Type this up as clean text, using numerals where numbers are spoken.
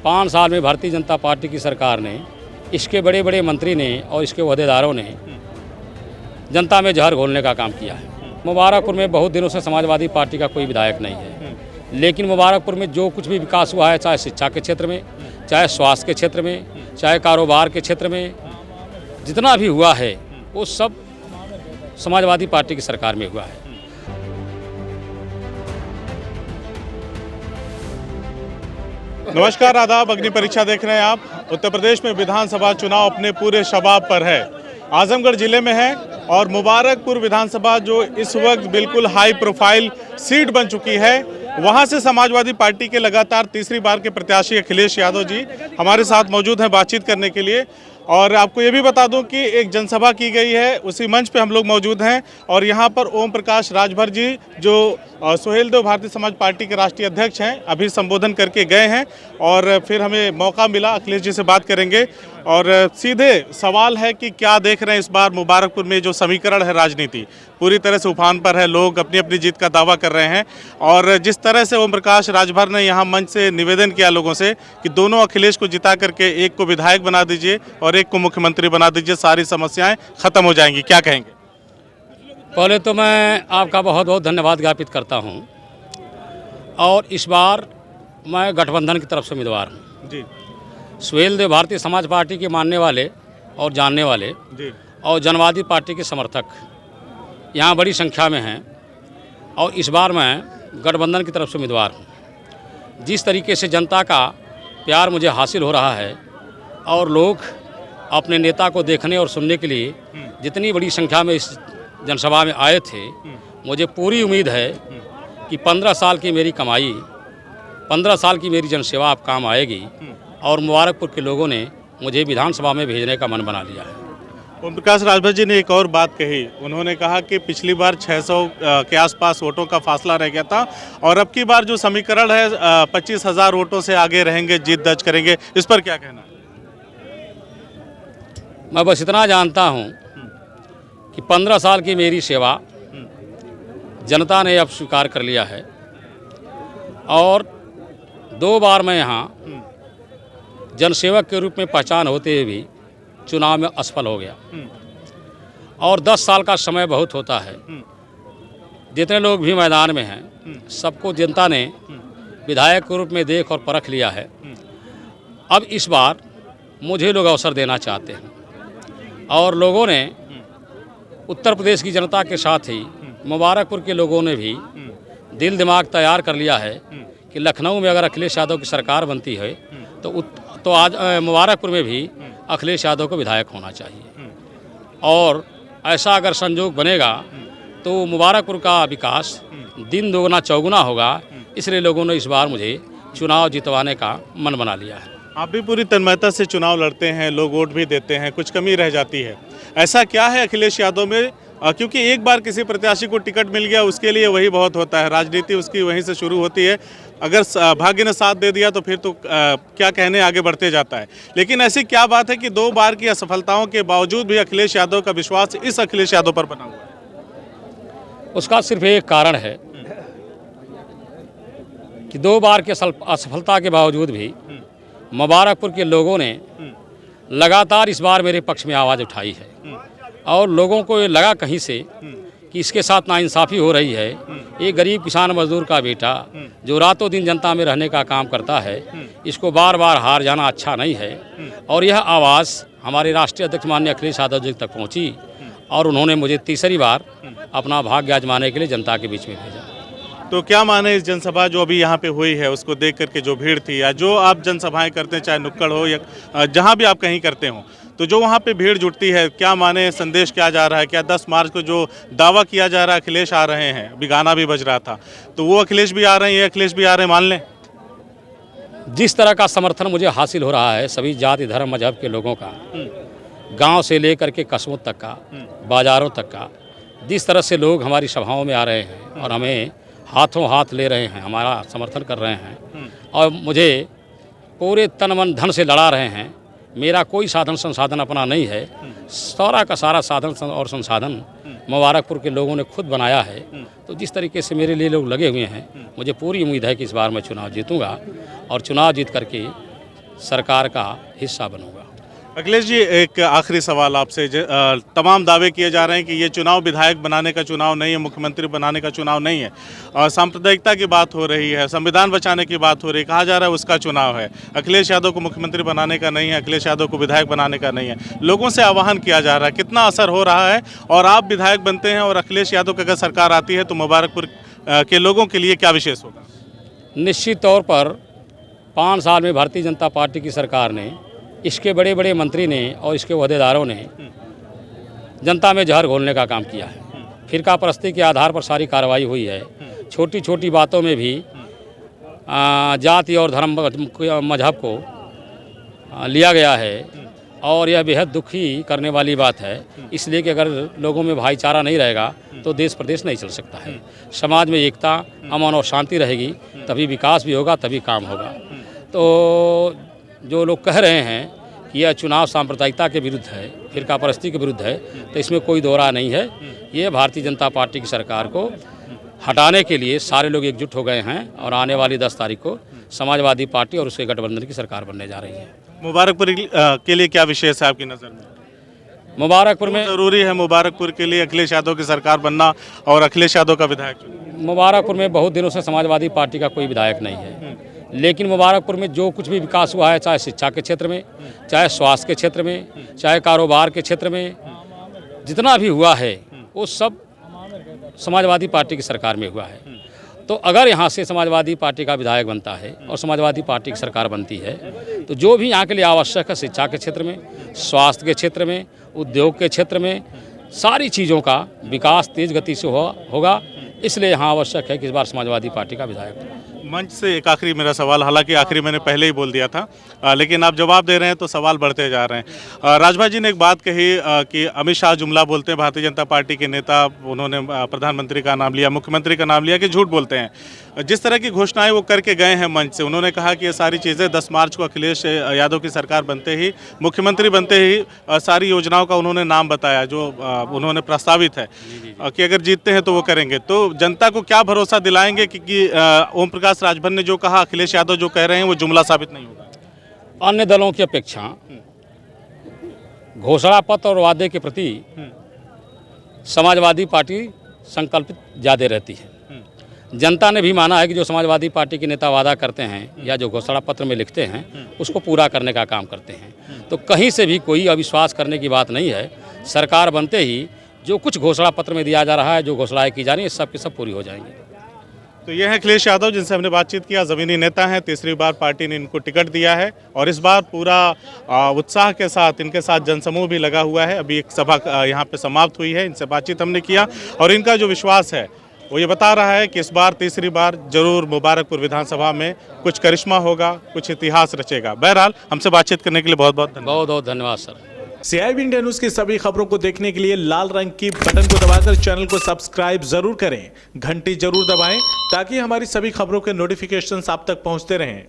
5 साल में भारतीय जनता पार्टी की सरकार ने, इसके बड़े बड़े मंत्री ने और इसके ओहदेदारों ने जनता में जहर घोलने का काम किया है। मुबारकपुर में बहुत दिनों से समाजवादी पार्टी का कोई विधायक नहीं है, लेकिन मुबारकपुर में जो कुछ भी विकास हुआ है, चाहे शिक्षा के क्षेत्र में, चाहे स्वास्थ्य के क्षेत्र में, चाहे कारोबार के क्षेत्र में, जितना भी हुआ है वो सब समाजवादी पार्टी की सरकार में हुआ है। नमस्कार, आदाब। अग्नि परीक्षा देख रहे हैं आप। उत्तर प्रदेश में विधानसभा चुनाव अपने पूरे शबाब पर है। आजमगढ़ जिले में है और मुबारकपुर विधानसभा जो इस वक्त बिल्कुल हाई प्रोफाइल सीट बन चुकी है, वहां से समाजवादी पार्टी के लगातार तीसरी बार के प्रत्याशी अखिलेश यादव जी हमारे साथ मौजूद हैं बातचीत करने के लिए। और आपको ये भी बता दूं कि एक जनसभा की गई है, उसी मंच पे हम लोग मौजूद हैं और यहाँ पर ओम प्रकाश राजभर जी जो सुहेलदेव भारतीय समाज पार्टी के राष्ट्रीय अध्यक्ष हैं, अभी संबोधन करके गए हैं और फिर हमें मौका मिला अखिलेश जी से बात करेंगे। और सीधे सवाल है कि क्या देख रहे हैं इस बार मुबारकपुर में जो समीकरण है, राजनीति पूरी तरह से उफान पर है, लोग अपनी अपनी जीत का दावा कर रहे हैं। और जिस तरह से ओम प्रकाश राजभर ने यहाँ मंच से निवेदन किया लोगों से कि दोनों अखिलेश को जिता करके एक को विधायक बना दीजिए और एक को मुख्यमंत्री बना दीजिए, सारी समस्याएं खत्म हो जाएंगी, क्या कहेंगे? पहले तो मैं आपका बहुत बहुत धन्यवाद ज्ञापित करता हूं। और इस बार मैं गठबंधन की तरफ से उम्मीदवार हूं जी। सुहेलदेव भारतीय समाज पार्टी के मानने वाले और जानने वाले जी। और जनवादी पार्टी के समर्थक यहाँ बड़ी संख्या में हैं और इस बार मैं गठबंधन की तरफ से उम्मीदवार हूँ। जिस तरीके से जनता का प्यार मुझे हासिल हो रहा है और लोग अपने नेता को देखने और सुनने के लिए जितनी बड़ी संख्या में इस जनसभा में आए थे, मुझे पूरी उम्मीद है कि 15 साल की मेरी कमाई, 15 साल की मेरी जनसेवा आप काम आएगी और मुबारकपुर के लोगों ने मुझे विधानसभा में भेजने का मन बना लिया है। ओम प्रकाश राजभर जी ने एक और बात कही, उन्होंने कहा कि पिछली बार 600 के आसपास वोटों का फासला रह गया था और अब की बार जो समीकरण है 25,000 वोटों से आगे रहेंगे, जीत दर्ज करेंगे। इस पर क्या कहना है? मैं बस इतना जानता हूं कि 15 साल की मेरी सेवा जनता ने अब स्वीकार कर लिया है और 2 बार मैं यहाँ जनसेवक के रूप में पहचान होते हुए भी चुनाव में असफल हो गया। और 10 साल का समय बहुत होता है। जितने लोग भी मैदान में हैं, सबको जनता ने विधायक के रूप में देख और परख लिया है। अब इस बार मुझे लोग अवसर देना चाहते हैं और लोगों ने, उत्तर प्रदेश की जनता के साथ ही मुबारकपुर के लोगों ने भी दिल दिमाग तैयार कर लिया है कि लखनऊ में अगर अखिलेश यादव की सरकार बनती है तो आज मुबारकपुर में भी अखिलेश यादव को विधायक होना चाहिए। और ऐसा अगर संजोग बनेगा तो मुबारकपुर का विकास दिन दोगुना चौगुना होगा। इसलिए लोगों ने इस बार मुझे चुनाव जितवाने का मन बना लिया है। आप भी पूरी तन्मयता से चुनाव लड़ते हैं, लोग वोट भी देते हैं, कुछ कमी रह जाती है, ऐसा क्या है अखिलेश यादव में? क्योंकि एक बार किसी प्रत्याशी को टिकट मिल गया, उसके लिए वही बहुत होता है, राजनीति उसकी वहीं से शुरू होती है। अगर भाग्य ने साथ दे दिया तो फिर तो क्या कहने, आगे बढ़ते जाता है। लेकिन ऐसी क्या बात है कि 2 बार की असफलताओं के बावजूद भी अखिलेश यादव का विश्वास इस अखिलेश यादव पर बना हुआ है? उसका सिर्फ एक कारण है कि 2 बार की असफलता के बावजूद भी मुबारकपुर के लोगों ने लगातार इस बार मेरे पक्ष में आवाज़ उठाई है और लोगों को ये लगा कहीं से कि इसके साथ नाइंसाफ़ी हो रही है। ये गरीब किसान मजदूर का बेटा जो रातों दिन जनता में रहने का काम करता है, इसको बार बार हार जाना अच्छा नहीं है। और यह आवाज़ हमारे राष्ट्रीय अध्यक्ष माननीय अखिलेश यादव जी तक पहुंची और उन्होंने मुझे तीसरी बार अपना भाग्य आजमाने के लिए जनता के बीच में भेजा। तो क्या माने इस जनसभा जो अभी यहाँ पे हुई है, उसको देख करके जो भीड़ थी, या जो आप जनसभाएं करते हैं, चाहे नुक्कड़ हो या जहाँ भी आप कहीं करते हो, तो जो वहाँ पे भीड़ जुटती है, क्या माने, संदेश क्या जा रहा है? क्या 10 मार्च को जो दावा किया जा रहा है अखिलेश आ रहे हैं, अभी गाना भी बज रहा था, तो वो अखिलेश भी आ रहे हैं, ये अखिलेश भी आ रहे हैं, मान लें? जिस तरह का समर्थन मुझे हासिल हो रहा है सभी जाति धर्म मजहब के लोगों का, गांव से लेकर के कस्बों तक का, बाज़ारों तक का, जिस तरह से लोग हमारी सभाओं में आ रहे हैं और हमें हाथों हाथ ले रहे हैं, हमारा समर्थन कर रहे हैं और मुझे पूरे तन मन धन से लड़ा रहे हैं। मेरा कोई साधन संसाधन अपना नहीं है, सारा का सारा साधन और संसाधन मुबारकपुर के लोगों ने खुद बनाया है। तो जिस तरीके से मेरे लिए लोग लगे हुए हैं, मुझे पूरी उम्मीद है कि इस बार मैं चुनाव जीतूंगा और चुनाव जीत करके सरकार का हिस्सा बनूंगा। अखिलेश जी, एक आखिरी सवाल आपसे। तमाम दावे किए जा रहे हैं कि ये चुनाव विधायक बनाने का चुनाव नहीं है, मुख्यमंत्री बनाने का चुनाव नहीं है, और सांप्रदायिकता की बात हो रही है, संविधान बचाने की बात हो रही है, कहा जा रहा है उसका चुनाव है। अखिलेश यादव को मुख्यमंत्री बनाने का नहीं है, अखिलेश यादव को विधायक बनाने का नहीं है। लोगों से आह्वान किया जा रहा है, कितना असर हो रहा है? और आप विधायक बनते हैं और अखिलेश यादव की अगर सरकार आती है तो मुबारकपुर के लोगों के लिए क्या विशेष होगा? निश्चित तौर पर 5 साल में भारतीय जनता पार्टी की सरकार ने, इसके बड़े बड़े मंत्री ने और इसके ओहदेदारों ने जनता में जहर घोलने का काम किया है। फिरका परस्ती के आधार पर सारी कार्रवाई हुई है। छोटी छोटी बातों में भी जाति और धर्म मजहब को लिया गया है, और यह बेहद दुखी करने वाली बात है। इसलिए कि अगर लोगों में भाईचारा नहीं रहेगा तो देश प्रदेश नहीं चल सकता है। समाज में एकता, अमन और शांति रहेगी तभी विकास भी होगा, तभी काम होगा। तो जो लोग कह रहे हैं कि यह चुनाव सांप्रदायिकता के विरुद्ध है, फिरका परस्ती के विरुद्ध है, तो इसमें कोई दोहरा नहीं है। ये भारतीय जनता पार्टी की सरकार को हटाने के लिए सारे लोग एकजुट हो गए हैं, और आने वाली 10 तारीख को समाजवादी पार्टी और उसके गठबंधन की सरकार बनने जा रही है। मुबारकपुर के लिए क्या विशेष है आपकी नज़र में? मुबारकपुर में जरूरी है मुबारकपुर के लिए अखिलेश यादव की सरकार बनना और अखिलेश यादव का विधायक चुनना? मुबारकपुर में बहुत दिनों से समाजवादी पार्टी का कोई विधायक नहीं है, लेकिन मुबारकपुर में जो कुछ भी विकास हुआ है, चाहे शिक्षा के क्षेत्र में, चाहे स्वास्थ्य के क्षेत्र में, चाहे कारोबार के क्षेत्र में, जितना भी हुआ है वो सब समाजवादी पार्टी की सरकार में हुआ है। तो अगर यहाँ से समाजवादी पार्टी का विधायक बनता है और समाजवादी पार्टी की सरकार बनती है, तो जो भी यहाँ के लिए आवश्यक है, शिक्षा के क्षेत्र में, स्वास्थ्य के क्षेत्र में, उद्योग के क्षेत्र में, सारी चीज़ों का विकास तेज गति से होगा। इसलिए यहाँ आवश्यक है कि इस बार समाजवादी पार्टी का विधायक। मंच से एक आखिरी मेरा सवाल, हालांकि आखिरी मैंने पहले ही बोल दिया था, लेकिन आप जवाब दे रहे हैं तो सवाल बढ़ते जा रहे हैं। राजभाई जी ने एक बात कही कि अमित शाह जुमला बोलते हैं, भारतीय जनता पार्टी के नेता, उन्होंने प्रधानमंत्री का नाम लिया, मुख्यमंत्री का नाम लिया कि झूठ बोलते हैं। जिस तरह की घोषणाएं वो करके गए हैं मंच से, उन्होंने कहा कि ये सारी चीज़ें 10 मार्च को अखिलेश यादव की सरकार बनते ही, मुख्यमंत्री बनते ही सारी योजनाओं का उन्होंने नाम बताया जो उन्होंने प्रस्तावित है कि अगर जीतते हैं तो वो करेंगे। तो जनता को क्या भरोसा दिलाएंगे कि ओम प्रकाश राजभर ने जो कहा, अखिलेश यादव जो कह रहे हैं वो जुमला साबित नहीं होगा? अन्य दलों की अपेक्षा घोषणा पत्र और वादे के प्रति समाजवादी पार्टी संकल्पित ज़्यादा रहती है। जनता ने भी माना है कि जो समाजवादी पार्टी के नेता वादा करते हैं या जो घोषणा पत्र में लिखते हैं उसको पूरा करने का काम करते हैं। तो कहीं से भी कोई अविश्वास करने की बात नहीं है। सरकार बनते ही जो कुछ घोषणा पत्र में दिया जा रहा है, जो घोषणाएं की जा रही है, सब की सब पूरी हो जाएंगी। तो ये है अखिलेश यादव जिनसे हमने बातचीत किया। ज़मीनी नेता हैं, तीसरी बार पार्टी ने इनको टिकट दिया है और इस बार पूरा उत्साह के साथ इनके साथ जनसमूह भी लगा हुआ है। अभी एक सभा यहाँ पे समाप्त हुई है, इनसे बातचीत हमने किया और इनका जो विश्वास है वो ये बता रहा है कि इस बार तीसरी बार जरूर मुबारकपुर विधानसभा में कुछ करिश्मा होगा, कुछ इतिहास रचेगा। बहरहाल हमसे बातचीत करने के लिए बहुत बहुत धन्यवाद सर। CIB इंडिया न्यूज की सभी खबरों को देखने के लिए लाल रंग की बटन को दबाकर चैनल को सब्सक्राइब जरूर करें, घंटी जरूर दबाएं ताकि हमारी सभी खबरों के नोटिफिकेशंस आप तक पहुंचते रहें।